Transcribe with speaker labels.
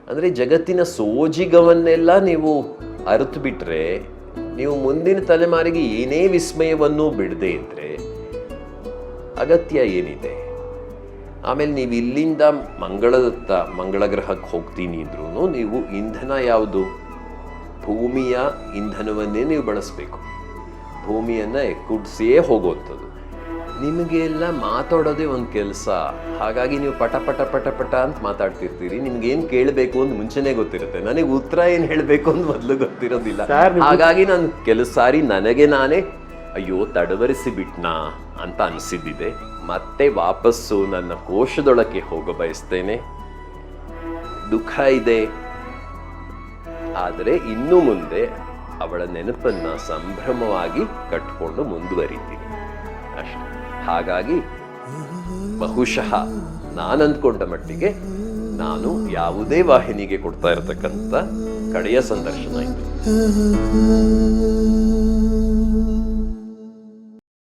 Speaker 1: ಅಂದರೆ ಜಗತ್ತಿನ ಸೋಜಿಗವನ್ನೆಲ್ಲ ನೀವು ಅರಿತು ಬಿಟ್ಟರೆ, ನೀವು ಮುಂದಿನ ತಲೆಮಾರಿಗೆ ಏನೇ ವಿಸ್ಮಯವನ್ನು ಬಿಡದೆ ಇದ್ದರೆ ಅಗತ್ಯ ಏನಿದೆ? ಆಮೇಲೆ ನೀವು ಇಲ್ಲಿಂದ ಮಂಗಳ ಗ್ರಹಕ್ಕೆ ಹೋಗ್ತೀನಿ ಅಂದ್ರೂ ನೀವು ಇಂಧನ ಯಾವುದು? ಭೂಮಿಯ ಇಂಧನವನ್ನೇ ನೀವು ಬಳಸಬೇಕು. ಭೂಮಿಯನ್ನು ಕುಡಿಸಿಯೇ ಹೋಗುವಂಥದ್ದು. ನಿಮಗೆಲ್ಲ ಮಾತಾಡೋದೇ ಒಂದು ಕೆಲಸ. ಹಾಗಾಗಿ ನೀವು ಪಟ ಪಟ ಪಟ ಪಟ ಅಂತ ಮಾತಾಡ್ತಿರ್ತೀರಿ. ನಿಮ್ಗೇನು ಕೇಳಬೇಕು ಅಂತ ಮುಂಚೆನೇ ಗೊತ್ತಿರುತ್ತೆ. ನನಗೆ ಉತ್ತರ ಏನು ಹೇಳಬೇಕು ಅಂತ ಮೊದಲು ಗೊತ್ತಿರೋದಿಲ್ಲ. ಹಾಗಾಗಿ ನಾನು ಕೆಲವು ಸಾರಿ ನನಗೆ ನಾನೇ ಅಯ್ಯೋ ತಡವರಿಸಿ ಬಿಟ್ನಾ ಅಂತ ಅನಿಸಿದ್ದಿದೆ. ಮತ್ತೆ ವಾಪಸ್ಸು ನನ್ನ ಕೋಶದೊಳಕ್ಕೆ ಹೋಗ ಬಯಸ್ತೇನೆ. ದುಃಖ ಇದೆ, ಆದರೆ ಇನ್ನು ಮುಂದೆ ಅವಳ ನೆನಪನ್ನ ಸಂಭ್ರಮವಾಗಿ ಕಟ್ಕೊಂಡು ಮುಂದುವರಿತೀನಿ ಅಷ್ಟೆ. ಹಾಗಾಗಿ ಬಹುಶಃ ನಾನಂದ್ಕೊಂಡ ಮಟ್ಟಿಗೆ ನಾನು ಯಾವುದೇ ವಾಹಿನಿಗೆ ಕೊಡ್ತಾ ಇರತಕ್ಕಂಥ ಕಡೆಯ ಸಂದರ್ಶನ ಇದು.